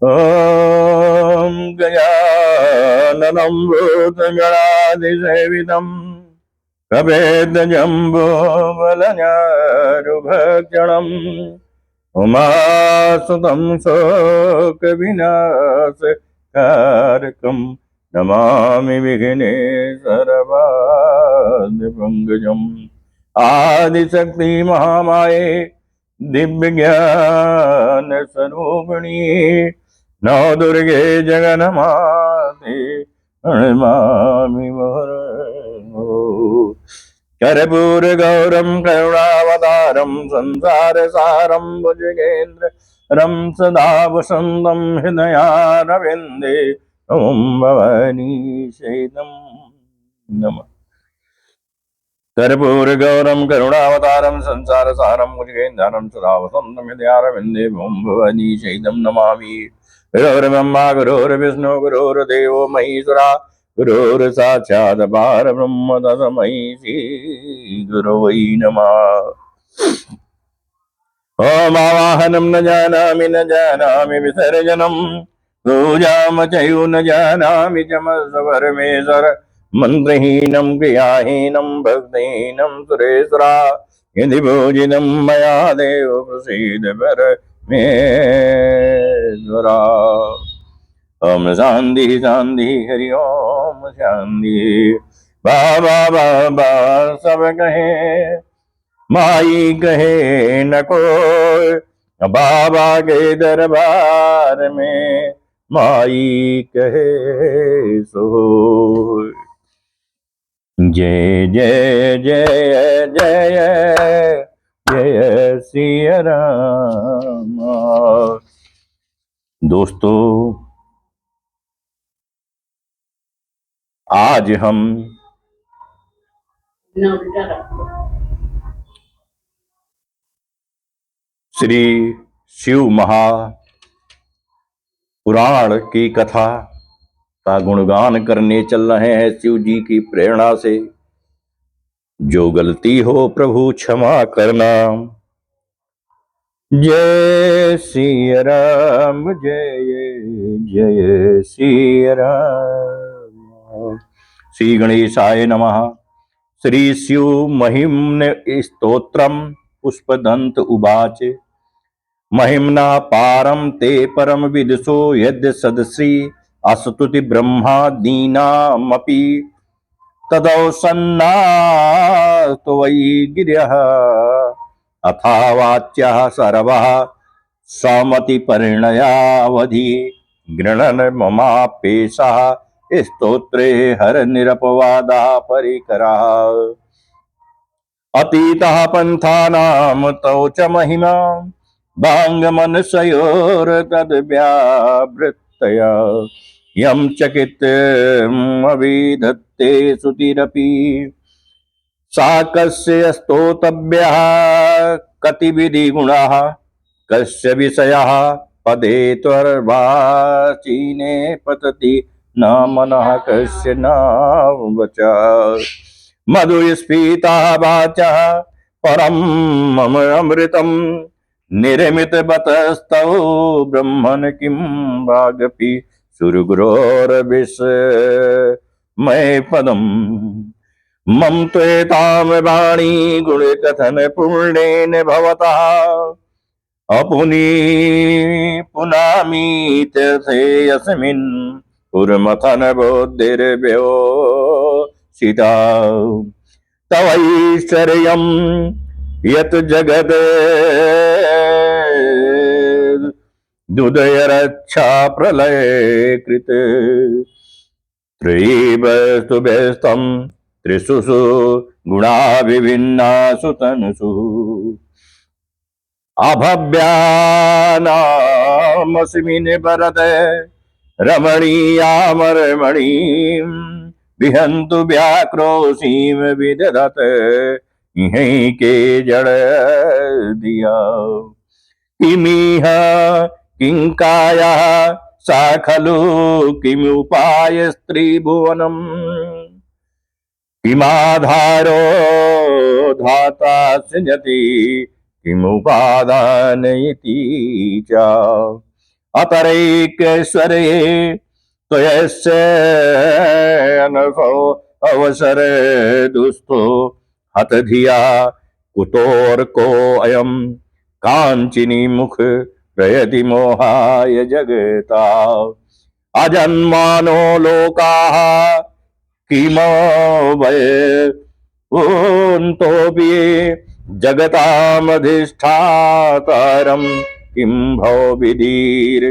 ॐ गजाननं भूतगणाधिसेवितं कपितजम्बूफलचारुभक्षणम् उमासुतं शोकविनाशकारकं नमामि विघ्नेश्वरपादपङ्कजम्। आदिशक्ति महामाये दिव्यज्ञान स्वरूपिणी नवदुर्गे जगन्माते प्रणमामि मुहुर्मुहुः। कर्पूरगौरं करुणावतारं संसारसारं भुजगेन्द्रं सदा वसन्तं हृदयारविन्दे ॐ भवानीशैनं नमः। कर्पूरगौरं करुणावतारं संसारसारं भुजगेन्द्रं सदा वसन्तं हृदयारविन्दे ॐ भवानीशैनं नमामि। गुरुर्ब्रह्मा गुरुर्विष्णु गुरुर्देवो महेश्वरा गुरुर्साक्षात् परब्रह्म तस्मै श्री गुरवे नमः। ॐ आवाहनं न जानामि विसर्जनं पूजां चैव न जानामि च परमेश्वर मन्त्रहीनं क्रियाहीनं भक्तिहीनं सुरेश्वरा यदि पूजितं मया देव प्रसीद परमेश्वरा। ओम शांति शांति हरि ओम शांति। बाबा बाबा सब कहे माई कहे न कोई, बाबा के दरबार में माई कहे सो। जय जय जय जय जय सिया राम। दोस्तों, आज हम श्री शिव महापुराण की कथा का गुणगान करने चल रहे हैं। शिव जी की प्रेरणा से जो गलती हो प्रभु क्षमा करना। जय सिया राम जय जय सिया राम। श्री गणेशाय नमः। श्री शिव महिम्न स्तोत्रम पुष्पदंत उवाच महिम्ना पारम ते परम विदुषो यद्य सदसि अस्तुति ब्रह्मादीनामपि तदौसन्नास्तु वै गिर्यः अथा वाच्यः सर्वः समति परिणयावधि गृणन ममापेशः स्तोत्रे हर निरपवादा परिकरः अतीतः पंथानां तौ च महिमा भाङ्गमनुष्योर्तद्व्यावृत्तया यं चकितमविधत्ते सुतिरपि सा कस्य स्तोतव्यः कतिविधि गुणाः कस्य विषयः पदे त्वर्वाचीने पतति न मनः कस्य न वचः मधुस्फीता वाचः परम मम अमृतम निर्मित बतस्तौ ब्रह्मन् किं वागपि सुरगुरोर्विस्मय पदम् मम त्वेतां वाणी गुणकथन पूर्णेन भवतः अपुनी पुनामीत से यस्मिन् पुरमथन बोधिर्व्यो सीता तवैश्वर्यं यत् जगत् दुदय रक्षा प्रलय कृत त्रिवस्तुभ्यस्तं त्रिषु गुणा विभिन्नासु तनुषु अभव्यानामस्मिन् भरत रमणीयामरमणीं विहन्तु व्याक्रोशीं विदधत इहै के जड़ दिया किमिह किंकाया सा खलु किमुपाय स्त्रीभुवनम् किमाधारो धाता सृजति किमुपादान इति च अतरैकेश्वरे त्वयस्य अनसो अवसरे दुस्तो हत धिया कुतोर्को अयम कांचिनी मुख प्रयति मोहाय जगता अजन्मानो लोकाः किमो वै उन्तोऽपि जगतामधिष्ठातारं किं भव विधिर्नादित्यं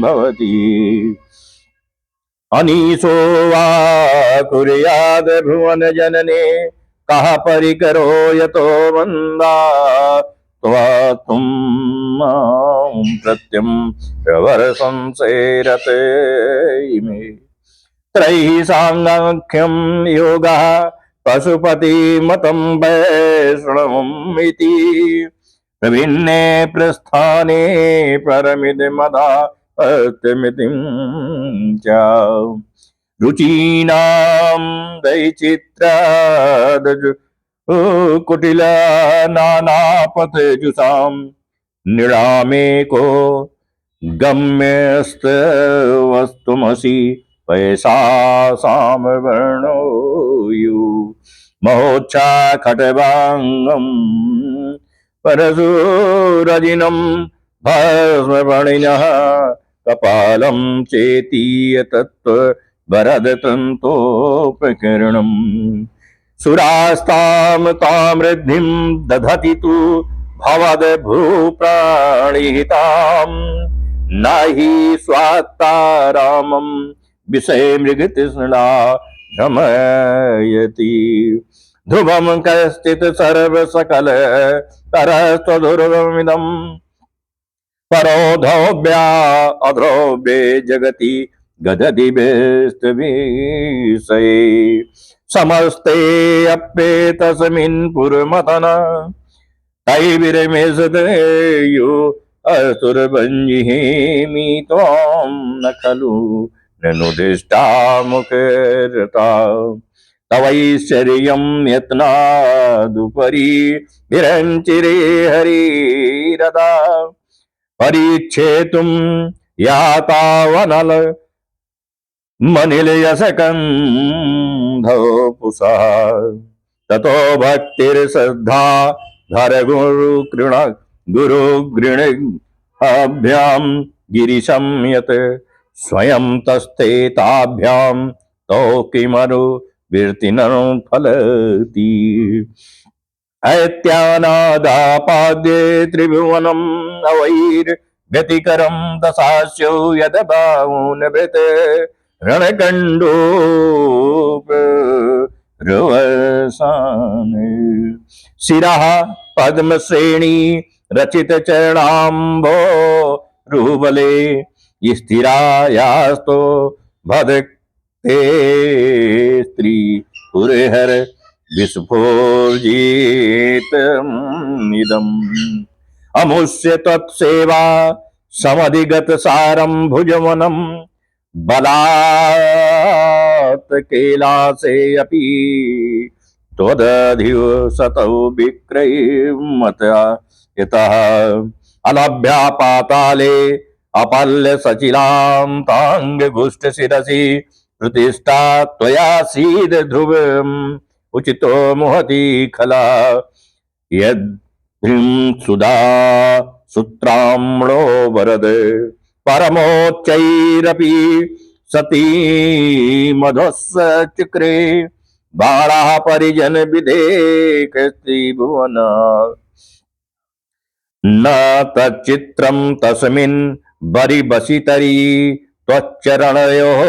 भवति अनीशो वा कुर्याद् भुवन जनने कः परिकरो यतो वन्दा त्वं प्रत्यं प्रवर्षंसेरते इमे त्रैः सांख्यं योगः पशुपतिमतं वैष्णवम् इति प्रभिन्ने प्रस्थाने परमिदमदात्यमितिं च रुचीनां दैचित्रादजु कुटिल नानापथजुषां निरामेको गम्यस्तवस्तुमसि पैसा सामवर्णो यु महोच्छा खटवांगम परशुरजिनं भस्मपणिनः कपालं चेतीय तत्त्व वरदतन्तोपकिरणम् सुरास्तां तामृद्धिं दधति तु भवद्भूप्राणिहितां नहि स्वात्तारामं विषये मृगतृष्णा भ्रमयति ध्रुवं कश्चित् सर्वसकल तरस्त्वदुर्गमिदं परोधोभ्या अध्रोभ्ये जगति गदति विषये समस्ते अप्येतस्मिन् पुरमथन तैर्विरमेशदेयो असुरभञ्जिहेमि त्वां न खलु ननुदिष्टा मुखरता तवैश्चर्यं यत्नादुपरि विरञ्चिरे हरिरदा परीक्षेतुं यातावनल मनिलयसकन्धपुषा ततो भक्तिर्श्रद्धा धर गुरुगृणाभ्यां गिरिशं यत् स्वयं तस्ते ताभ्यां तौ किमनु वीर्तिनं फलति ऐत्यानादापाद्ये त्रिभुवनम् अवैर्व्यतिकरं दशास्यो यदबाहुनभृत् रणकण्डोपरवसान शिरः पद्मश्रेणी रचित चरणाम्भो रुबले स्थिरायास्तो भदक्ते स्त्री पुरहर विस्फोर्जितमिदम् अमुष्य तत्सेवा समधिगत सारं भुजवनं बलात् कैलासे अपि त्वदधियो सतौ विक्रयमत यतः अलभ्या पाताले अपल्य सचिलां तांग गुष्ट शिरसि प्रतिष्ठा त्वया सीद ध्रुवम् उचितो मुहति खला यद्धिं सुधा सूत्राम्लो वरद परमोच्चैरपि सती मधुस्य चक्रे बालाः परिजन विधेक त्रिभुवन न तच्चित्रं तस्मिन् बरिबसितरी त्वच्चरणयोः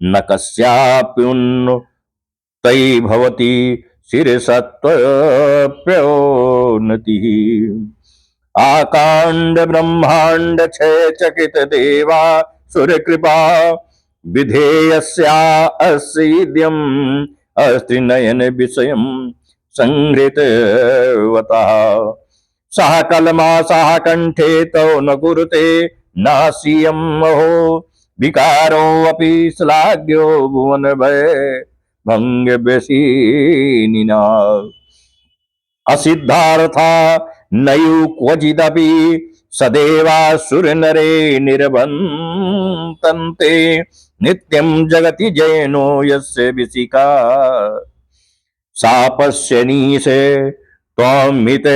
न कस्याप्युन्नतै भवति शिरसत्वप्योन्नतिः आकांड ब्रह्मांड क्षय चकित देवा सुरकृपा विधेयस्या अस्सीद्यम् अस्ति नयन विषयं संहृतवतः सह कलमा सह कंठे तौ न कुरुते नास्यं महो विकारो अपि श्लाघ्यो भुवन भय भंग बेसीनिना असिद्धार्था नयु क्वचिदपि सदेवासुर नरे निर्बन्तन्ते नित्यं जगति जैनो यस्य विशिका सापश्यनीसे त्वमित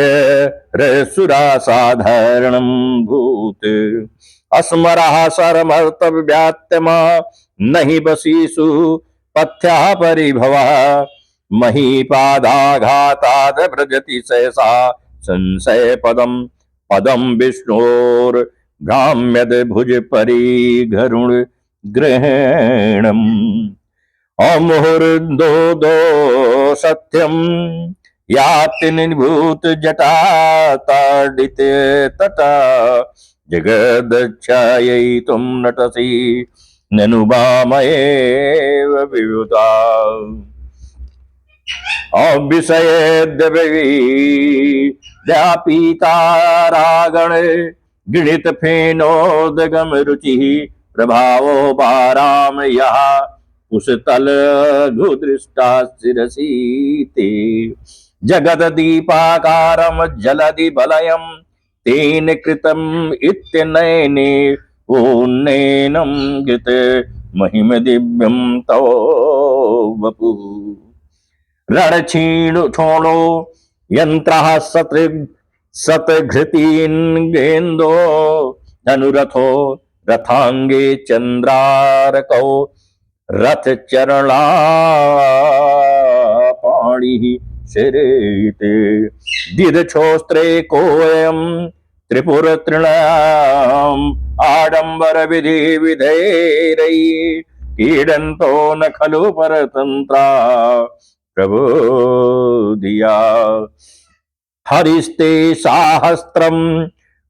रसुरा साधारणं भूत अस्मरः सरमर्तव्यात्मा नहि बसीषु पथ्या परिभवा महीपादाघाताद् व्रजति सहसा संशय पदम पदम विष्णोर्भ्राम्यद् भुज परिगरुण ग्रहणम् अमुहुर्दो दो सत्यम याति निभूत जटा ताडित तटा जगदच्छायितुं नटसि ननुबामयेव वियुता अविषयेद्यवि व्यापीतारागण गृणित फेनोदगम रुचिः प्रभावो बाराम यः कुशतल घुदृष्टा शिरसीते जगददीपाकारम जलदि बलयम तेन कृतम इत्यनयने ओन्नयनम गित महिम दिव्यम तव वपु रणक्षीणो यंत्रः सतघृतीन्गेन्दो धनुरथो रथांगे चंद्रारकौ रथ चरणा पाणि शरीते दीर्घोस्त्रे कोयम त्रिपुर तृणाम आडंबर विधि विधेरई क्रीडन्तो न खलु परतंत्रा प्रबोधिया हरिस्ते साहस्त्रम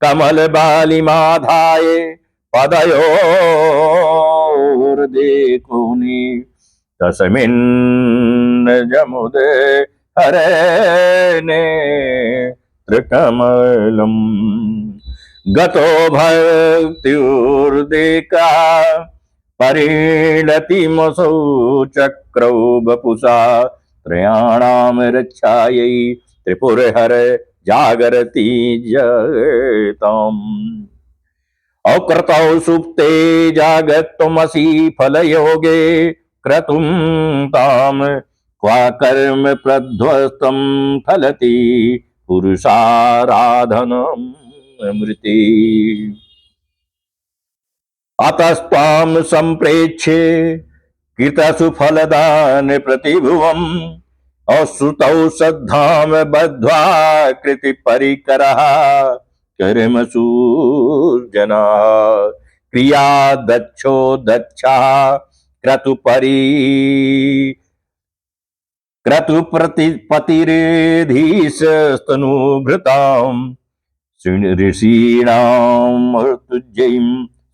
कमल बालिमाधाय पदयोर्देकोनि तस्मिन् जमुदे हरेने त्रिकमलम् गतो भक्त्युर्देका परिणतिमसौ चक्रौ वपुषा त्रयाणां रक्षायै त्रिपुरहर जागरति जगताम् अकृतौ सुप्ते जागत्वमसि फलयोगे क्रतुं ताम क्वा कर्म प्रध्वस्तं फलति पुरुषाराधनम् अमृति अतस्त्वां सम्प्रेक्ष्य कृतसु फलदान प्रतिभुवम् अश्रुतौ श्रद्धां बद्ध्वा कृति परिकरः कर्मसु जना क्रिया दक्षो दक्षः क्रतुप्रतिपतिरेधीशस्तनुभृताम् ऋषीणां मृत्युजयीं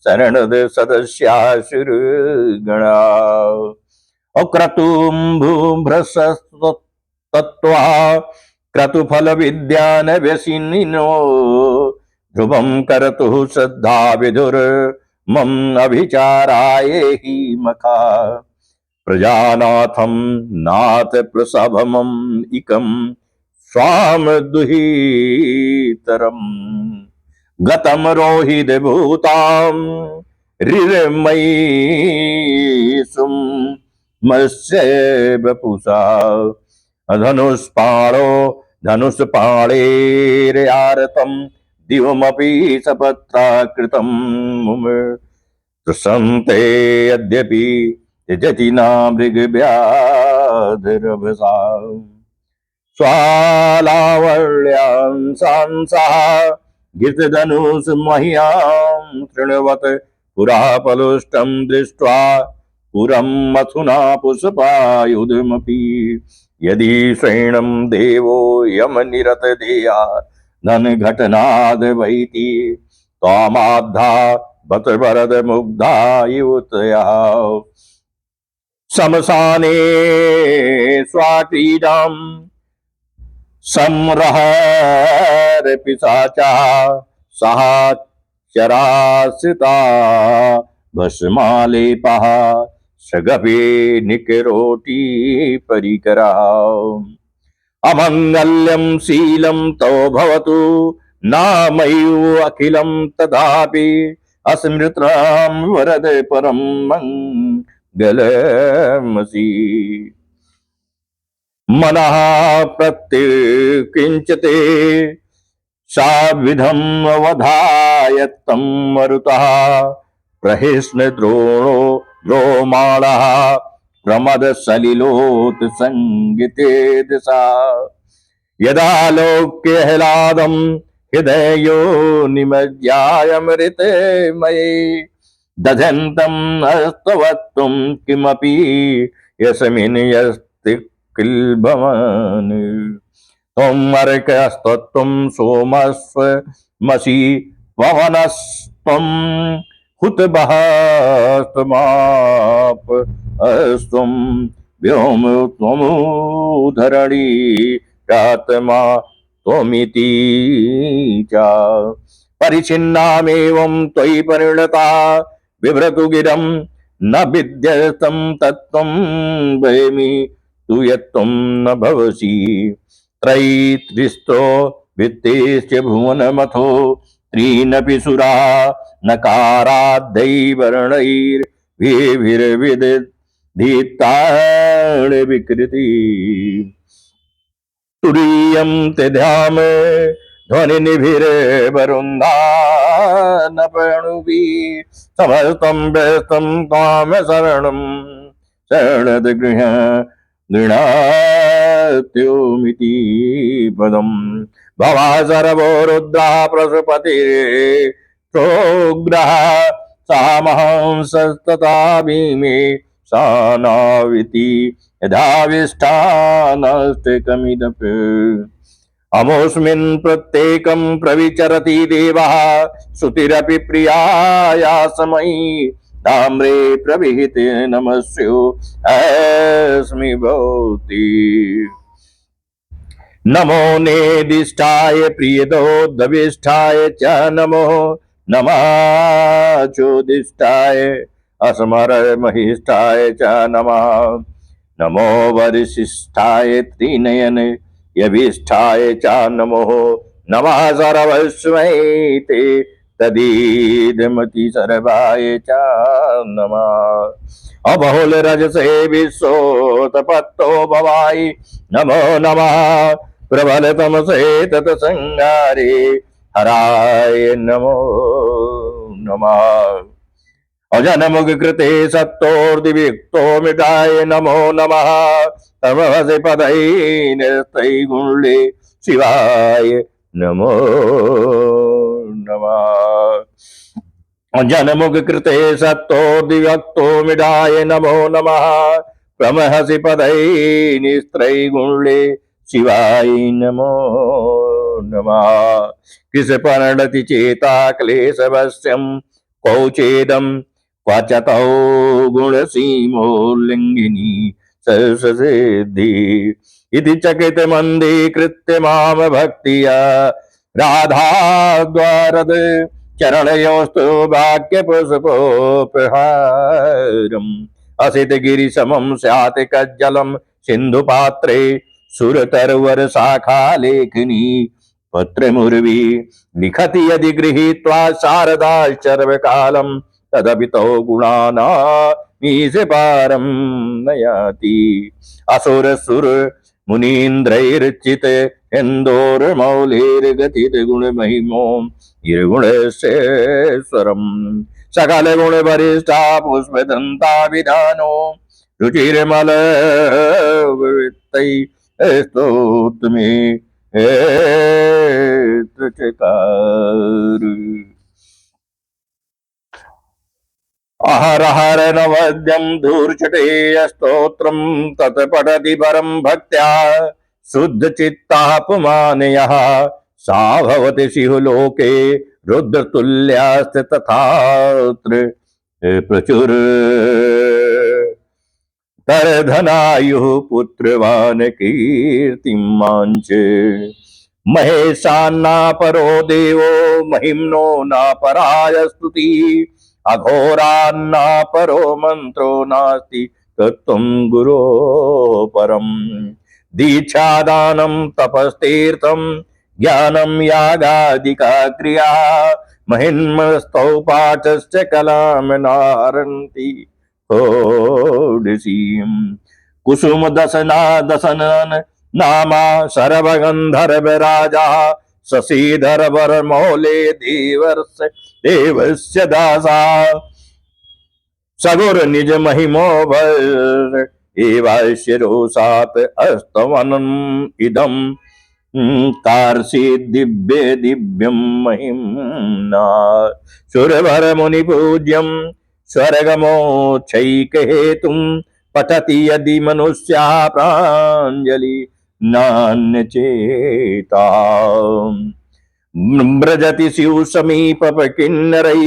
शरणद सदस्यासुरगणा अक्रतुं भूभ्रसत्त्वा क्रतुफल विद्यान व्यसिनिनो ध्रुवं करतुः श्रद्धा विधुर मम अभिचाराय हि मखा प्रजानाथं नाथ प्रसभमम् इकं स्वाम दुहितरम् गतम रोहित भूतां रिरमयी सुम मत्स्य बपुषा धनुष्पाणो धनुष्पाणेर्यारतं दिवमपि सपत्रा कृतं मुम तृषन्ते यद्यपि त्यजति न मृगव्याधिरभसा स्वालावल्यां सांसः गीतधनुष मह्यां तृणवत् पुरा पलुष्टं दृष्ट्वा पुरं मथुना पुष्पायुधमपि यदि श्रेणं देवो यमनिरतदेया धनघटनाद् वैति त्वामाद्धा बत वरद मुग्धा युतया समसाने स्वाक्रीडां संरहर पिशाचा सहचराश्रिता भस्मालेपः सगपे निकरोटी परिकरा अमंगल्यं शीलं तव भवतु नामैव अखिलं तथापि अस्मृतां वरद परं मङ्गलमसि। मनः प्रत्यकिंचते साविधम् अवधाय तं मरुतः प्रहिष्ण द्रोणो द्रोमाणः प्रमद सलिलोत संगीते दिशा। यदा लोक्यह्लादं हृदयो निमज्जायमृत मये दधन्तम् अस्तवत्तुं किमपि यस्मिन् यस्ति किल्भवान्। त्वमर्कस्तत्त्वं सोमस्वमसि पवनस्त्वं हुतभस्त्वमाप अस्त्वं व्योम त्वमुधरणी प्रात्मा त्वमिति च। परिचिन्नामेवं त्वयि परिणता बिभ्रतु गिरं न विद्यतं तत्त्वं वयमि तु यत्त्वं न भवसि। त्रैस्त्रिस्तो वित्तेश्च भुवनमथो त्रीनपि सुरा नकाराद्दैर्वर्णैर्भिर्विदितान् विकृति। तुरीयं ते ध्याम ध्वनिनिभिर्वरुन्धानपणुभिः समस्तं व्यस्तं त्वां शरणं शरणदगृह गृणात्योमिति पदम्। भवा सर्वो रुद्रः प्रसुपतिर्प्रोग्रः सामहंसस्तथा भीमे सानाविति यथाविष्ठानस्तिकमिदपि। अमोऽस्मिन् प्रत्येकं प्रविचरति देवः श्रुतिरपि प्रियायासमयि ताम्रे प्रविहिते नमस्यो अस्मि भवति। नमो नेदिष्टाय प्रियदोद्भविष्ठाय च नमो नमः चोदिष्टाय अस्मरमहिष्ठाय च नमः। नमो वरिष्ठाय त्रिनयन यभिष्ठाय च नमो नमः सर्वस्मै ते तदीदमति सर्वाय च नमः। अबहुल रजसे विश्वोतपत्तो भवाय नमो नमः। प्रबल तमसे तत्संगारे हराय नमो नमः। अजनमुख कृते सत्तोर्दिविक्तो मिटाय नमो नमः। तमहसि पदैर्नस्तैगुण्ये शिवाय नमो नमः। जनमुख कृते सत्तोर्दिवक्तो मिटाय नमो नमः। प्रमहसि पदैर्निस्त्रैगुण्ये शिवाय नमो नमः। कृशपर्णति चेता क्लेशवश्यं कौचेदं क्वचतौ गुणसीमोल्लिङ्गिनी सरससिद्धि। इति चकितमन्दीकृत्य माम भक्त्या राधाद्वारद चरणयोस्तु वाक्यपुष्पोपहारम्। असित गिरिसमं स्यात् कज्जलं सिन्धुपात्रे सुरतरुवर शाखा लेखनी पत्रमुर्वी लिखति यदि गृहीत्वा शारदा सर्वकालं तदपि तौ गुणाना मीश पारं नयाति। असुर सुर मुनीन्द्रैर्चित इंदोरमौलिर्गतित गुण महिमो निर्गुणेश्वरम्। सकल गुण वरिष्ठा पुष्पदंता विधानो रुचिर्मल वृत्तै स्तोत्रमे चकार। अहर हर नवद्यं धूर्चटेय स्तोत्रं तत्पठति परं भक्त्या शुद्ध चित्तः पुमानयः सा भवति सिंहलोके रुद्रतुल्यास्ते तथात्र प्रचुर तरधनायुः पुत्रवान् कीर्तिमाञ्च महेशान्ना परो देवो महिम्नो न पराय स्तुति अघोरान्ना परो मंत्रो नास्ति तत्त्वं गुरो परम्। दीक्षादानं तपस्तीर्थं ज्ञानम यागादिका क्रिया महिन्मस्तौ पाठश्च कलाम नारन्ति होडसीम कुसुम दसनन नामा सर्वगंधर्व राजा शशिधर वर मौले देवस्य दासा सगुर निज महिमो भर एवाशिरोसात अस्तवनम इदम तारसी दिव्य दिव्यम महिम्ना सुरभर मुनि पूज्यम स्वर्गमोक्षैक हेतुम पठति यदि मनुष्या प्राञ्जलि नान्य चेता व्रजति शिव समीप किन्नरै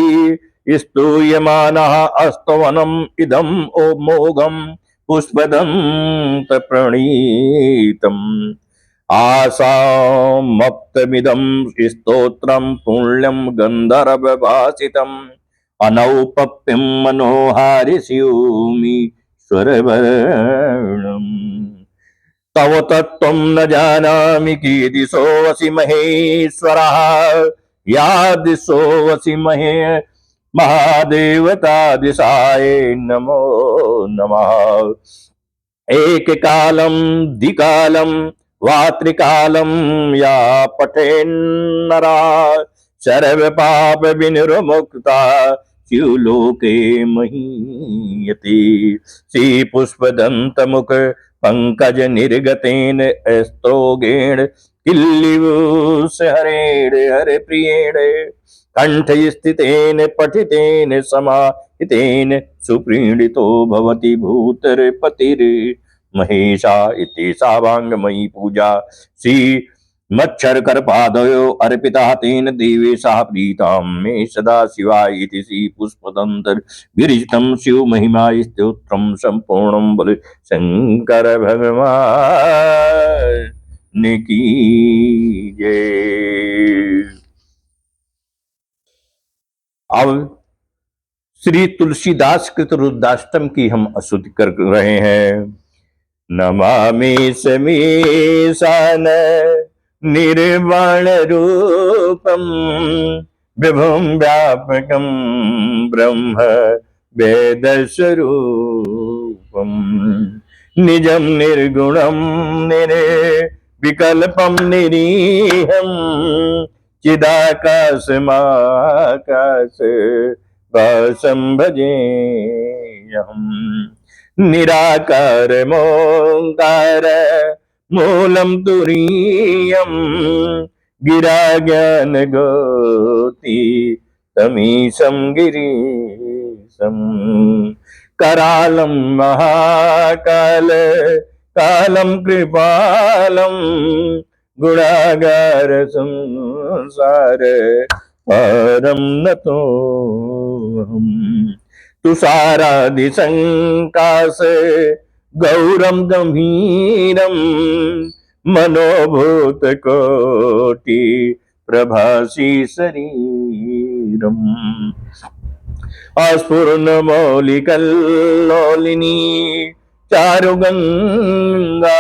स्तूयमानः अस्तवनम इदम ओ मोघम पुष्पदंत प्रणीतम आसामप्तमिदं स्तोत्रं पुण्यं गन्धर्वभासितम् अनौपप्यं मनोहारि स्यूमि स्वरवर्णम् तव तत्त्वं न जानामि कीदिशोऽसि महेश्वरः या दिशोऽसि महे महादेवता दिशाय नमो नमः एक कालम द्विकालम वात्रिकालम या पठेन्नरा सर्व पाप विनिर्मुक्ता शिवलोके महीयते श्री पुष्पदंत मुख पंकज निर्गतेन स्तोगेण किल्लिवुस हरेण हरे प्रियेण कंठ स्थितेन पठितेन समाहितेन सुप्रीणितो भवति भूतर्पतिर महेशा इति सावांगमयी पूजा श्री मच्छर करपादयो अर्पिता तेन देवेशः प्रीतां मे सदा शिवाय इति श्री पुष्पदंतर विरचितं शिव महिमा स्तोत्रं संपूर्णं बोले शंकर भगवान की जय। अब श्री तुलसीदास कृत रुद्राष्टम की हम स्तुति कर रहे हैं। नमामि समीशान निर्वाण रूपम विभुम व्यापकम ब्रह्म वेद स्वरूपम निजम निर्गुणम निर्विकल्पम निरीहम चिदाकाश माकाश वासं भजेऽहम् निराकार मोंकार मूलम तुरीयम गिरा ज्ञान गोति तमीशं गिरीशं करालं महाकाल कालं कृपालं गुणागार संसार परम नतोऽहम् तुषारादि संकाश गौरम गंभीरम मनोभूत कोटि प्रभासी शरीरम अस्फुरन मौलिकल्लोलिनी चारुगंगा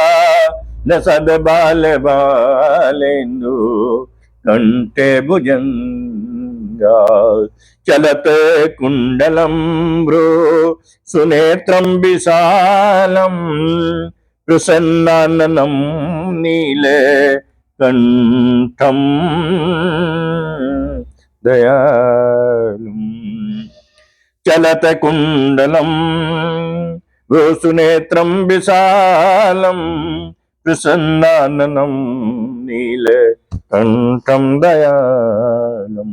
न सद बाल बालेन्दु कंठे भुजंगा चलत कुंडलम भ्रू सुनेत्रम विशालम प्रसन्नाननम नील कंठम दयालुम चलत कुंडलम भ्रू सुनेत्रम विशालम प्रसन्नाननम नील कंठम दयालुम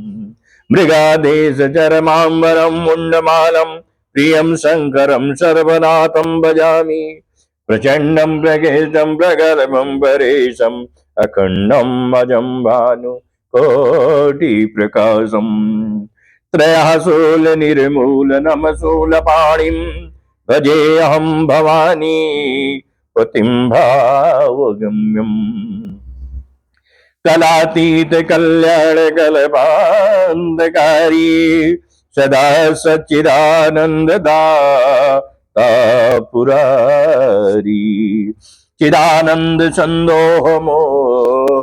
मृगादेश चरमांबरम मुंडमालम प्रियं शंकरं सर्वनाथं भजामि प्रचंडं प्रकेशं प्रगल्भं परेशं अखंडं अजं भानु कोटि प्रकाशं त्रयःशूल निर्मूल नमशूल पाणिं भजेऽहं भवानी पतिं भावगम्यम् कलातीत कल्याण कल्पांधकारी सदा सच्चिदानंद दाता पुरारी चिदानंद संदोह मोह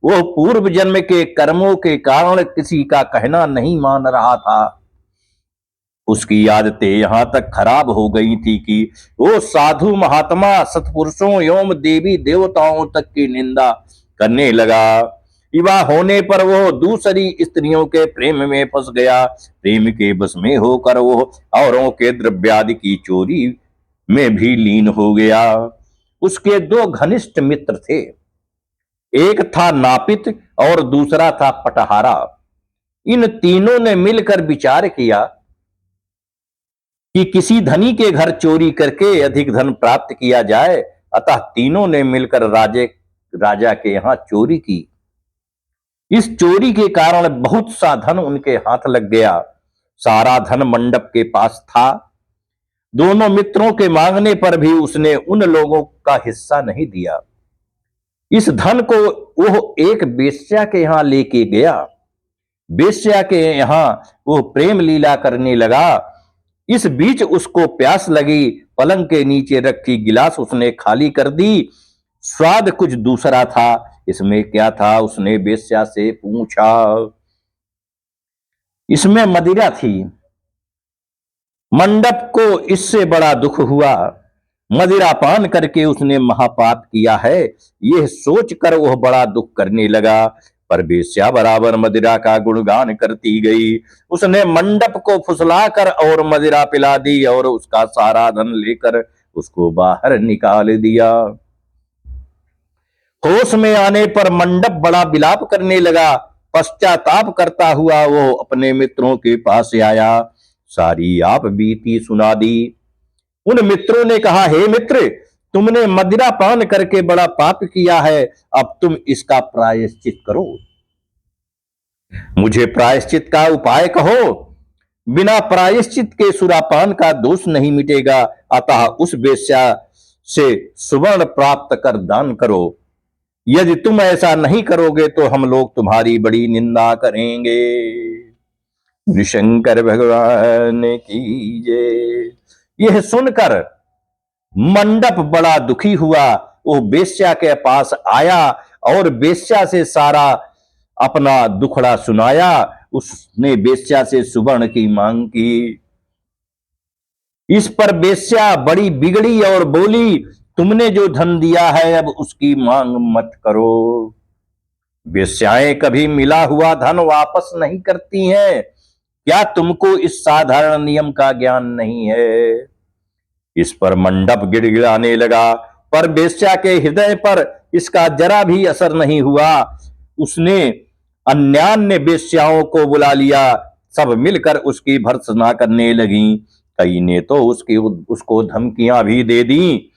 वो पूर्व जन्म के कर्मों के कारण किसी का कहना नहीं मान रहा था। उसकी आदतें यहां तक खराब हो गई थी कि वो साधु महात्मा सत्पुरुषों एवं देवी देवताओं तक की निंदा करने लगा। विवाह होने पर वो दूसरी स्त्रियों के प्रेम में फंस गया। प्रेम के बस में होकर वो औरों के द्रव्यादि की चोरी में भी लीन हो गया। उसके दो घनिष्ठ मित्र थे, एक था नापित और दूसरा था पटहारा। इन तीनों ने मिलकर विचार किया कि किसी धनी के घर चोरी करके अधिक धन प्राप्त किया जाए। अतः तीनों ने मिलकर राजा के यहां चोरी की। इस चोरी के कारण बहुत सा धन उनके हाथ लग गया। सारा धन मंडप के पास था। दोनों मित्रों के मांगने पर भी उसने उन लोगों का हिस्सा नहीं दिया। इस धन को वो एक वेश्या के यहां लेके गया। वेश्या के यहां वो प्रेम लीला करने लगा। इस बीच उसको प्यास लगी। पलंग के नीचे रखी गिलास उसने खाली कर दी। स्वाद कुछ दूसरा था। इसमें क्या था, उसने वेश्या से पूछा। इसमें मदिरा थी। मंडप को इससे बड़ा दुख हुआ। मदिरा पान करके उसने महापाप किया है, यह सोचकर वह बड़ा दुख करने लगा। पर वेश्या बराबर मदिरा का गुणगान करती गई। उसने मंडप को फुसलाकर और मदिरा पिला दी और उसका सारा धन लेकर उसको बाहर निकाल दिया। होश में आने पर मंडप बड़ा विलाप करने लगा। पश्चाताप करता हुआ वो अपने मित्रों के पास आया, सारी आप बीती सुना दी। उन मित्रों ने कहा, हे मित्र, तुमने मदिरा पान करके बड़ा पाप किया है। अब तुम इसका प्रायश्चित करो। मुझे प्रायश्चित का उपाय कहो। बिना प्रायश्चित के सुरापान का दोष नहीं मिटेगा। अतः उस वेश्या से सुवर्ण प्राप्त कर दान करो। यदि तुम ऐसा नहीं करोगे तो हम लोग तुम्हारी बड़ी निंदा करेंगे। शंकर भगवान की जय। यह सुनकर मंडप बड़ा दुखी हुआ। वो वेश्या के पास आया और वेश्या से सारा अपना दुखड़ा सुनाया। उसने वेश्या से सुवर्ण की मांग की। इस पर वेश्या बड़ी बिगड़ी और बोली, तुमने जो धन दिया है अब उसकी मांग मत करो। वेश्याएं कभी मिला हुआ धन वापस नहीं करती हैं। क्या तुमको इस साधारण नियम का ज्ञान नहीं है? इस पर मंडप गिड़गिड़ाने लगा, पर वेश्या के हृदय पर इसका जरा भी असर नहीं हुआ। उसने अन्यान्य वेश्याओं को बुला लिया। सब मिलकर उसकी भर्त्सना करने लगी। कई ने तो उसको धमकियां भी दे दी।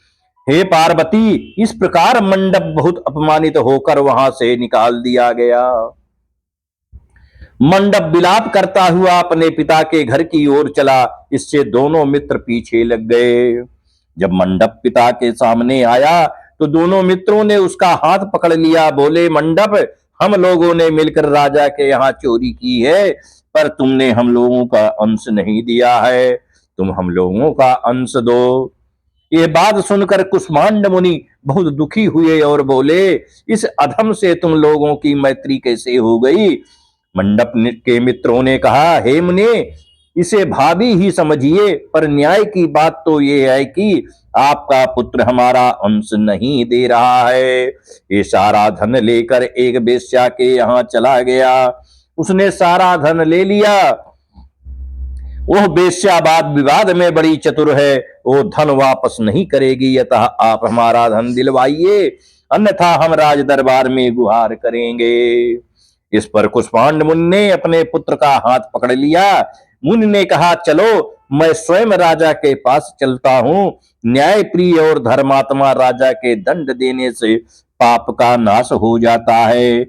हे पार्वती, इस प्रकार मंडप बहुत अपमानित होकर वहां से निकाल दिया गया। मंडप विलाप करता हुआ अपने पिता के घर की ओर चला। इससे दोनों मित्र पीछे लग गए। जब मंडप पिता के सामने आया तो दोनों मित्रों ने उसका हाथ पकड़ लिया। बोले, मंडप, हम लोगों ने मिलकर राजा के यहाँ चोरी की है, पर तुमने हम लोगों का अंश नहीं दिया है। तुम हम लोगों का अंश दो। ये बात सुनकर कुष्मांड मुनि बहुत दुखी हुए और बोले, इस अधम से तुम लोगों की मैत्री कैसे हो गई? मंडप के मित्रों ने कहा, हे मुनि, इसे भाभी ही समझिए, पर न्याय की बात तो ये है कि आपका पुत्र हमारा अंश नहीं दे रहा है। ये सारा धन लेकर एक वेश्या के यहाँ चला गया। उसने सारा धन ले लिया। वह वेश्या वाद विवाद में बड़ी चतुर है। वो धन वापस नहीं करेगी। अतः आप हमारा धन दिलवाइए, अन्यथा हम राज दरबार में गुहार करेंगे। इस पर कुष्मांड मुनि ने अपने पुत्र का हाथ पकड़ लिया। मुनि ने कहा, चलो, मैं स्वयं राजा के पास चलता हूं। न्याय प्रिय और धर्मात्मा राजा के दंड देने से पाप का नाश हो जाता है।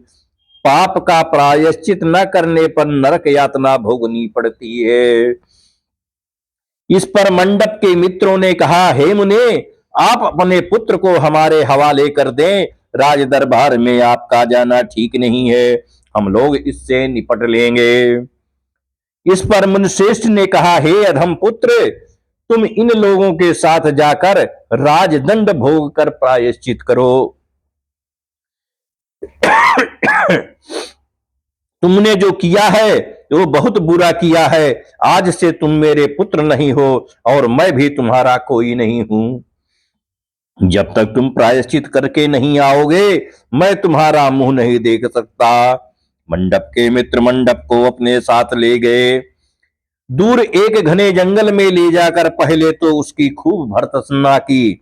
पाप का प्रायश्चित न करने पर नरक यातना भोगनी पड़ती है। इस पर मंडप के मित्रों ने कहा, हे मुने, आप अपने पुत्र को हमारे हवाले कर दें। राज दरबार में आपका जाना ठीक नहीं है। हम लोग इससे निपट लेंगे। इस पर मुनिश्रेष्ठ ने कहा, हे अधम पुत्र, तुम इन लोगों के साथ जाकर राजदंड भोग कर प्रायश्चित करो। तुमने जो किया है वो बहुत बुरा किया है। आज से तुम मेरे पुत्र नहीं हो और मैं भी तुम्हारा कोई नहीं हूं। जब तक तुम प्रायश्चित करके नहीं आओगे मैं तुम्हारा मुंह नहीं देख सकता। मंडप के मित्र मंडप को अपने साथ ले गए। दूर एक घने जंगल में ले जाकर पहले तो उसकी खूब भर्त्सना की,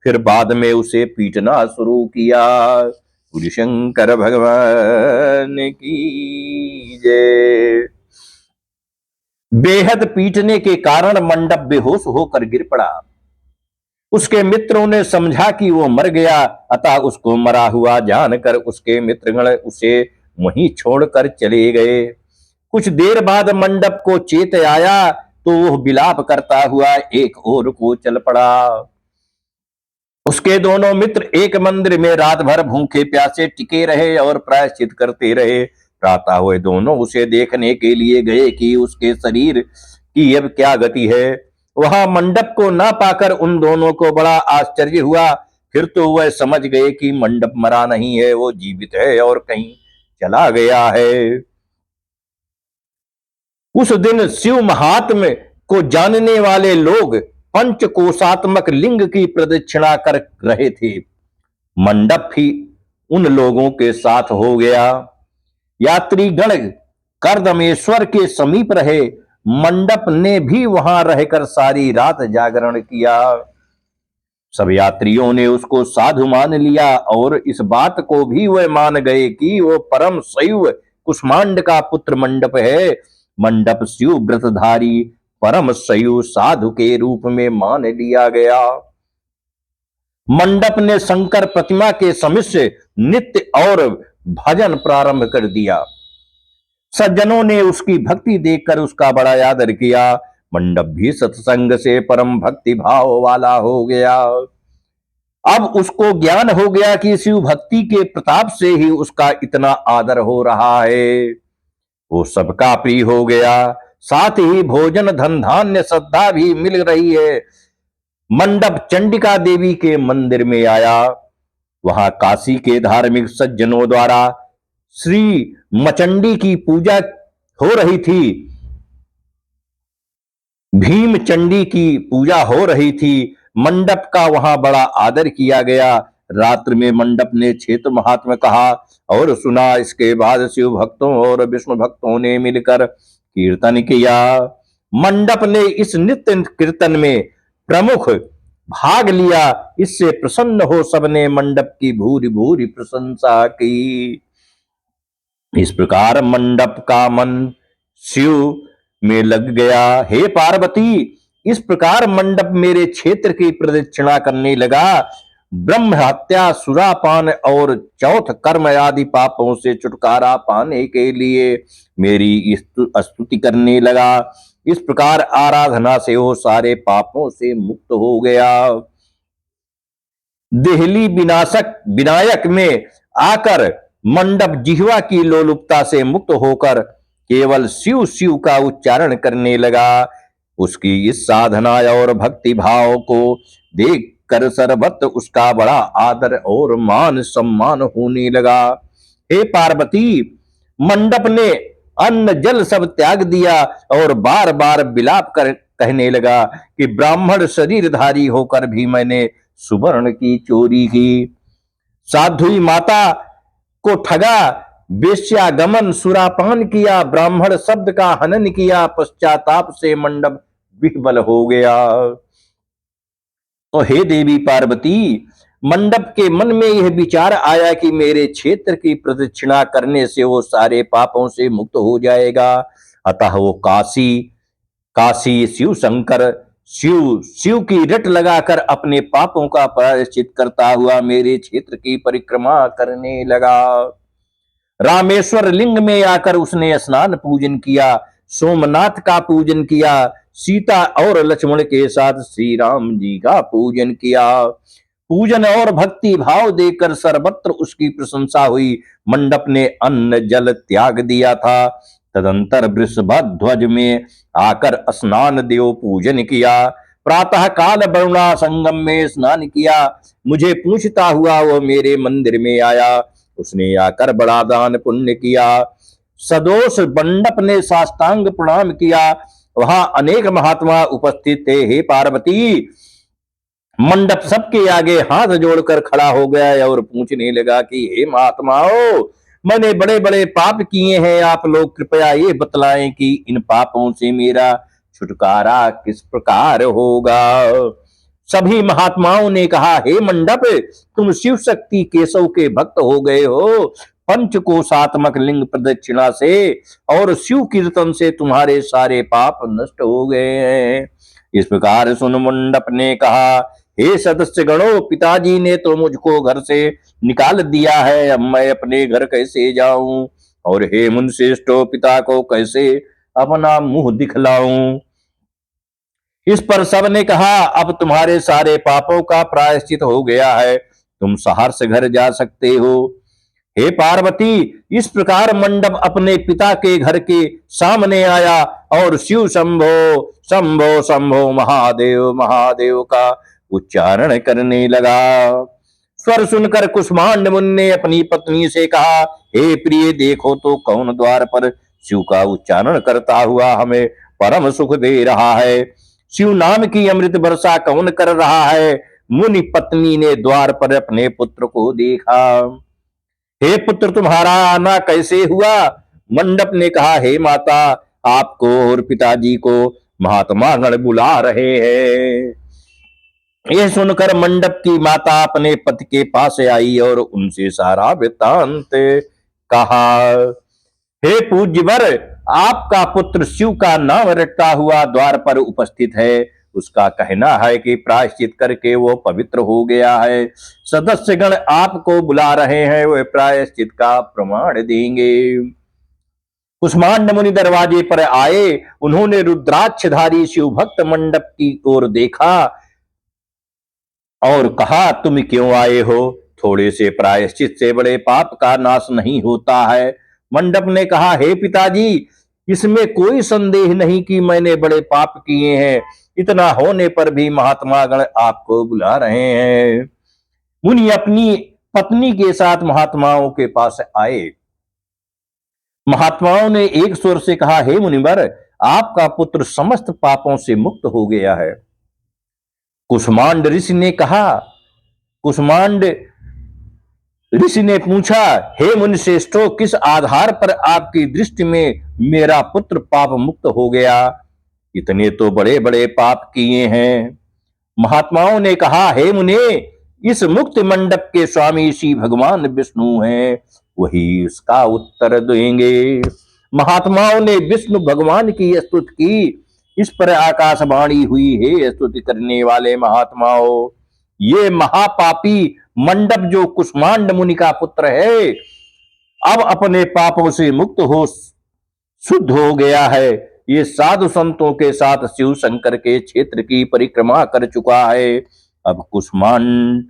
फिर बाद में उसे पीटना शुरू किया। श्री शंकर भगवान की जय। बेहद पीटने के कारण मंडप बेहोश होकर गिर पड़ा। उसके मित्रों ने समझा कि वो मर गया, अतः उसको मरा हुआ जानकर उसके मित्रगण उसे वहीं छोड़कर चले गए। कुछ देर बाद मंडप को चेत आया तो वह विलाप करता हुआ एक ओर को चल पड़ा। उसके दोनों मित्र एक मंदिर में रात भर भूखे प्यासे टिके रहे और प्रायश्चित करते रहे। प्रातः हुए दोनों उसे देखने के लिए गए कि उसके शरीर की अब क्या गति है। वहां मंडप को ना पाकर उन दोनों को बड़ा आश्चर्य हुआ। फिर तो वह समझ गए कि मंडप मरा नहीं है, वो जीवित है और कहीं चला गया है। उस दिन शिव महात्म्य को जानने वाले लोग पंचकोशात्मक लिंग की प्रदक्षिणा कर रहे थे। मंडप भी उन लोगों के साथ हो गया। यात्रीगण कर्दमेश्वर के समीप रहे। मंडप ने भी वहां रहकर सारी रात जागरण किया। सब यात्रियों ने उसको साधु मान लिया और इस बात को भी वह मान गए कि वो परम शैव कुष्मांड का पुत्र मंडप है। मंडप शिव व्रतधारी परम शैव साधु के रूप में मान लिया गया। मंडप ने शंकर प्रतिमा के समिष्य नित्य और भजन प्रारंभ कर दिया। सज्जनों ने उसकी भक्ति देखकर उसका बड़ा आदर किया। मंडप भी सत्संग से परम भक्ति भाव वाला हो गया। अब उसको ज्ञान हो गया कि शिव भक्ति के प्रताप से ही उसका इतना आदर हो रहा है। वो सबका प्रिय हो गया, साथ ही भोजन धन धान्य श्रद्धा भी मिल रही है। मंडप चंडिका देवी के मंदिर में आया। वहां काशी के धार्मिक सज्जनों द्वारा श्री मचंडी की पूजा हो रही थी। भीम चंडी की पूजा हो रही थी। मंडप का वहां बड़ा आदर किया गया। रात्रि में मंडप ने क्षेत्र महात्मा कहा और सुना। इसके बाद शिव भक्तों और विष्णु भक्तों ने मिलकर कीर्तन किया। मंडप ने इस नित्य कीर्तन में प्रमुख भाग लिया। इससे प्रसन्न हो सबने मंडप की भूरि भूरि प्रशंसा की। इस प्रकार मंडप का मन शिव में लग गया। हे पार्वती, इस प्रकार मंडप मेरे क्षेत्र की प्रदक्षिणा करने लगा। ब्रह्म हत्या, सुरापान और चौथ कर्म आदि पापों से छुटकारा पाने के लिए मेरी स्तुति करने लगा। इस प्रकार आराधना से वो सारे पापों से मुक्त हो गया। देहली विनायक में आकर मंडप जिह्वा की लोलुपता से मुक्त होकर केवल शिव शिव का उच्चारण करने लगा। उसकी इस साधना और भक्ति भाव को देखकर सर्वत्र उसका बड़ा आदर और मान सम्मान होने लगा। हे पार्वती, मंडप ने अन्न जल सब त्याग दिया और बार बार विलाप कर कहने लगा कि ब्राह्मण शरीरधारी होकर भी मैंने सुवर्ण की चोरी की, साध्वी माता को ठगा, वेश्यागमन, सुरापान किया, ब्राह्मण शब्द का हनन किया। पश्चाताप से मंडप विह्वल हो गया। तो हे देवी पार्वती, मंडप के मन में यह विचार आया कि मेरे क्षेत्र की प्रदक्षिणा करने से वो सारे पापों से मुक्त हो जाएगा। अतः वो काशी शिव शंकर शिव की रट लगाकर अपने पापों का प्रायश्चित करता हुआ मेरे क्षेत्र की परिक्रमा करने लगा। रामेश्वर लिंग में आकर उसने स्नान पूजन किया, सोमनाथ का पूजन किया, सीता और लक्ष्मण के साथ श्री राम जी का पूजन किया। पूजन और भक्ति भाव देकर सर्वत्र उसकी प्रशंसा हुई। मंडप ने अन्न जल त्याग दिया था। तदंतर वृषभध्वज में आकर स्नान देव पूजन किया। प्रातः काल वरुणा संगम में स्नान किया। मुझे पूछता हुआ वो मेरे मंदिर में आया। उसने आकर बड़ा दान पुण्य किया। सदोष मंडप ने साष्टांग प्रणाम किया। वहां अनेक महात्मा उपस्थित थे। हे पार्वती, मंडप सबके आगे हाथ जोड़कर खड़ा हो गया और पूछने लगा कि हे महात्माओं, मैंने बड़े बड़े पाप किए हैं, आप लोग कृपया ये बतलाएं कि इन पापों से मेरा छुटकारा किस प्रकार होगा। सभी महात्माओं ने कहा, हे मंडप, तुम शिव शक्ति केशव के भक्त हो गए हो। पंचकोशात्मक लिंग प्रदक्षिणा से और शिव कीर्तन से तुम्हारे सारे पाप नष्ट हो गए हैं। इस प्रकार सुन मंडप ने कहा, हे सदस्य गणों, पिताजी ने तो मुझको घर से निकाल दिया है, अब मैं अपने घर कैसे जाऊं, और हे मुनिश्रेष्ठों, पिता को कैसे अपना मुंह दिखलाऊं। इस पर सबने कहा, अब तुम्हारे सारे पापों का प्रायश्चित हो गया है, तुम सहर्ष घर जा सकते हो। हे पार्वती, इस प्रकार मंडप अपने पिता के घर के सामने आया और शिव शंभो शंभो शंभो महादेव महादेव का उच्चारण करने लगा। स्वर सुनकर कुष्मांड मुनि ने अपनी पत्नी से कहा, हे प्रिय, देखो तो कौन द्वार पर शिव का उच्चारण करता हुआ हमें परम सुख दे रहा है। शिव नाम की अमृत वर्षा कौन कर रहा है। मुनि पत्नी ने द्वार पर अपने पुत्र को देखा। हे पुत्र, तुम्हारा आना कैसे हुआ। मंडप ने कहा, हे माता, आपको और पिताजी को महात्मा गण बुला रहे हैं। यह सुनकर मंडप की माता अपने पति के पास आई और उनसे सारा वृत्तांत कहा। हे पूज्यवर, आपका पुत्र शिव का नाम रटता हुआ द्वार पर उपस्थित है। उसका कहना है कि प्रायश्चित करके वो पवित्र हो गया है। सदस्यगण आपको बुला रहे हैं, वे प्रायश्चित का प्रमाण देंगे। कुष्मांड मुनि दरवाजे पर आए। उन्होंने रुद्राक्षधारी शिव भक्त मंडप की ओर देखा और कहा, तुम क्यों आए हो। थोड़े से प्रायश्चित से बड़े पाप का नाश नहीं होता है। मंडप ने कहा, हे पिताजी, इसमें कोई संदेह नहीं कि मैंने बड़े पाप किए हैं। इतना होने पर भी महात्मा गण आपको बुला रहे हैं। मुनि अपनी पत्नी के साथ महात्माओं के पास आए। महात्माओं ने एक स्वर से कहा, हे मुनिवर, आपका पुत्र समस्त पापों से मुक्त हो गया है। कुष्मांड ऋषि ने कहा, कुष्मांड ऋषि ने पूछा, हे मुनि श्रेष्ठो, किस आधार पर आपकी दृष्टि में मेरा पुत्र पाप मुक्त हो गया। इतने तो बड़े बड़े पाप किए हैं। महात्माओं ने कहा, हे मुने, इस मुक्त मंडप के स्वामी श्री भगवान विष्णु हैं, वही इसका उत्तर देंगे। महात्माओं ने विष्णु भगवान की स्तुति की। इस पर आकाशवाणी हुई, हे स्तुति करने वाले महात्माओं, ये महापापी मंडप जो कुष्मांड मुनि का पुत्र है, अब अपने पापों से मुक्त हो शुद्ध हो गया है। ये साधु संतों के साथ शिव शंकर के क्षेत्र की परिक्रमा कर चुका है। अब कुष्मांड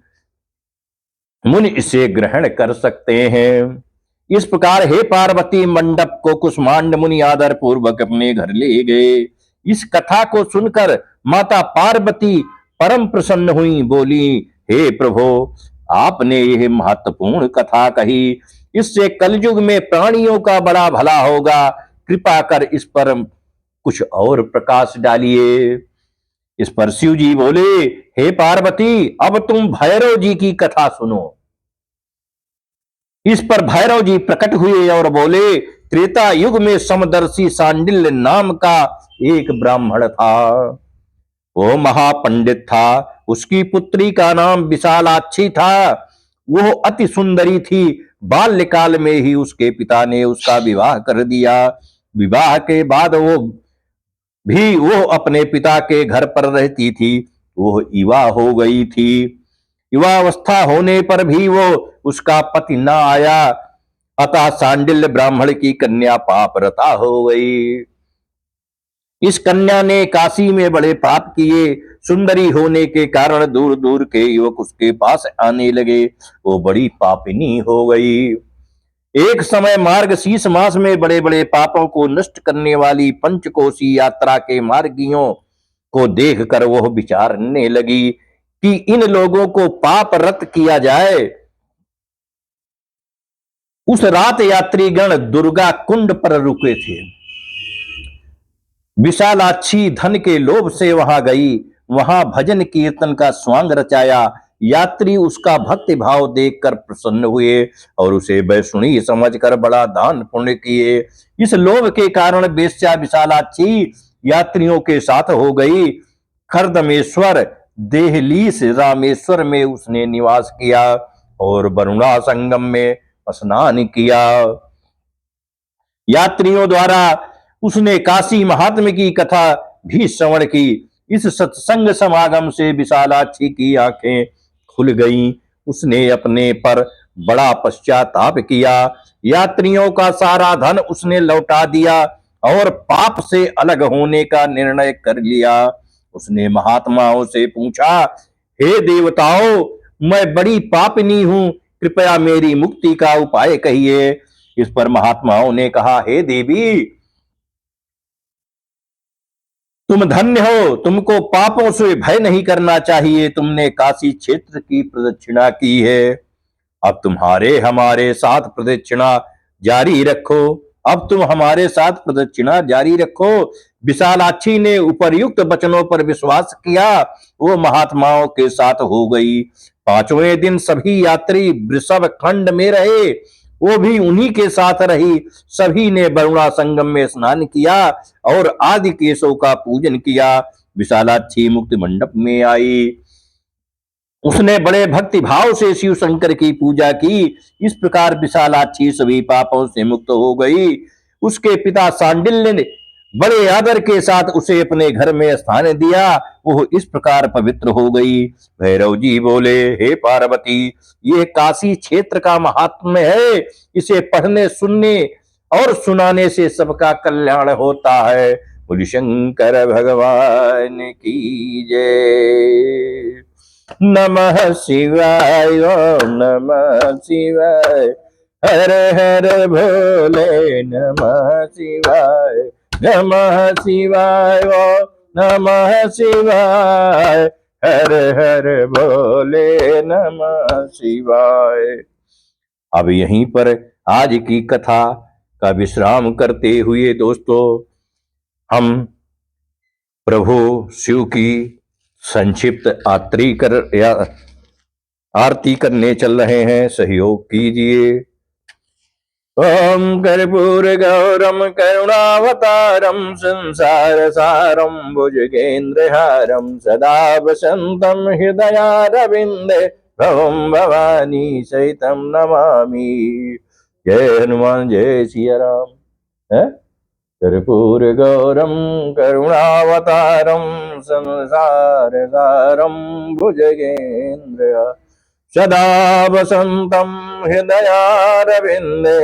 मुनि इसे ग्रहण कर सकते हैं। इस प्रकार हे पार्वती, मंडप को कुष्मांड मुनि आदर पूर्वक अपने घर ले गए। इस कथा को सुनकर माता पार्वती परम प्रसन्न हुई, बोली, हे प्रभु, आपने यह महत्वपूर्ण कथा कही, इससे कलयुग में प्राणियों का बड़ा भला होगा। कृपा कर इस पर कुछ और प्रकाश डालिए। इस पर शिव जी बोले, हे पार्वती, अब तुम भैरव जी की कथा सुनो। इस पर भैरव जी प्रकट हुए और बोले, त्रेता युग में समदर्शी सांडिल्य नाम का एक ब्राह्मण था। वो महापंडित था। उसकी पुत्री का नाम विशालाक्षी था। वो अति सुंदरी थी। बाल्यकाल में ही उसके पिता ने उसका विवाह कर दिया। विवाह के बाद वो अपने पिता के घर पर रहती थी। वो युवा हो गई थी। युवावस्था होने पर भी वो उसका पति न आया, अतः सांडिल्य ब्राह्मण की कन्या पापरता हो गई। इस कन्या ने काशी में बड़े पाप किए। सुंदरी होने के कारण दूर दूर के युवक उसके पास आने लगे। वो बड़ी पापिनी हो गई। एक समय मार्गशीर्ष मास में बड़े बड़े पापों को नष्ट करने वाली पंचकोशी यात्रा के मार्गियों को देखकर वह विचारने लगी कि इन लोगों को पाप रत किया जाए। उस रात यात्रीगण दुर्गा कुंड पर रुके थे। विशालाक्षी धन के लोभ से वहां गई, वहां भजन कीर्तन का स्वांग रचाया। यात्री उसका भक्ति भाव देखकर प्रसन्न हुए और उसे वैष्णवी समझकर बड़ा दान पुण्य किए। इस लोभ के कारण वेश्या विशालाक्षी यात्रियों के साथ हो गई। खरदमेश्वर देहलीस रामेश्वर में उसने निवास किया और वरुणा संगम में स्नान किया। यात्रियों द्वारा उसने काशी महात्म्य की कथा भी श्रवण की। इस सत्संग समागम से विशालाक्षी की आंखें खुल गईं। उसने अपने पर बड़ा पश्चाताप किया। यात्रियों का सारा धन उसने लौटा दिया और पाप से अलग होने का निर्णय कर लिया। उसने महात्माओं से पूछा, हे देवताओं, मैं बड़ी पापिनी हूं, कृपया मेरी मुक्ति का उपाय कहिए। इस पर महात्माओं ने कहा, हे देवी, तुम धन्य हो, तुमको पापों से भय नहीं करना चाहिए। तुमने काशी क्षेत्र की प्रदक्षिणा की है, अब तुम्हारे हमारे साथ प्रदक्षिणा जारी रखो। अब तुम हमारे साथ प्रदक्षिणा जारी रखो। विशालाक्षी ने उपर्युक्त वचनों पर विश्वास किया। वो महात्माओं के साथ हो गई। पांचवें दिन सभी यात्री वृषभ खंड में रहे, वो भी उन्हीं के साथ रही। सभी ने वरुणा संगम में स्नान किया और आदि केशव का पूजन किया। विशालाक्षी मुक्ति मंडप में आई। उसने बड़े भक्ति भाव से शिव शंकर की पूजा की। इस प्रकार विशालाक्षी सभी पापों से मुक्त हो गई। उसके पिता सांडिल्य ने बड़े आदर के साथ उसे अपने घर में स्थान दिया। वो इस प्रकार पवित्र हो गई। भैरव जी बोले, हे पार्वती, ये काशी क्षेत्र का महात्म्य है। इसे पढ़ने, सुनने और सुनाने से सबका कल्याण होता है। बोले शंकर भगवान की जय। नमः शिवाय, ओम नमः शिवाय, हर हर भोले नमः शिवाय, नमः शिवाय, ओम नमः शिवाय, हर हर भोले नमः शिवाय। अब यहीं पर आज की कथा का विश्राम करते हुए दोस्तों, हम प्रभु शिव की संक्षिप्त आरती करने चल रहे हैं। सहयोग कीजिए। ओम कर्पूर गौरम करुणावतारम संसार सारम भुजगेन्द्रहारम सदा वसंतम हृदयारविंदे भवम भवानी सहितम नमामि। जय हनुमान, जय सिया राम। है कर्पूर गौरम करुणावतारम संसार सारम भुजगेन्द्र सदा वसंतम हृदयारविंदे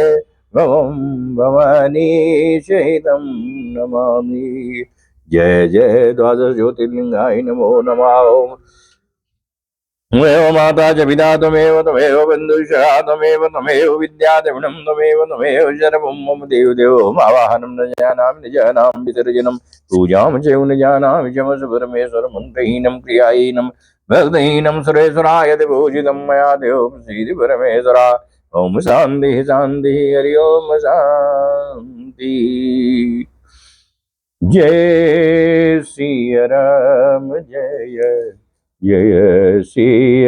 भवम भवानी शहीदम नमामि। जय जय द्वादश ज्योतिर्लिंगाय नमो नमः। त्वमेव माता च पिता त्वमेव, त्वमेव बन्धुश्च त्वमेव, त्वमेव विद्या द्रविणं त्वमेव, त्वमेव सर्वं मम देवदेवो मावाहनं न जानामि निजानां विसर्जनं पूजां च न जानामि च परमेश्वर मन्त्रहीनं क्रियाहीनं भक्तहीनं सुरेश्वराय देवोचितं मया देव प्रसीदि परमेश्वरा। ओम शांति शांति, हरि ओम शांति। जय श्री राम, जय जय श्री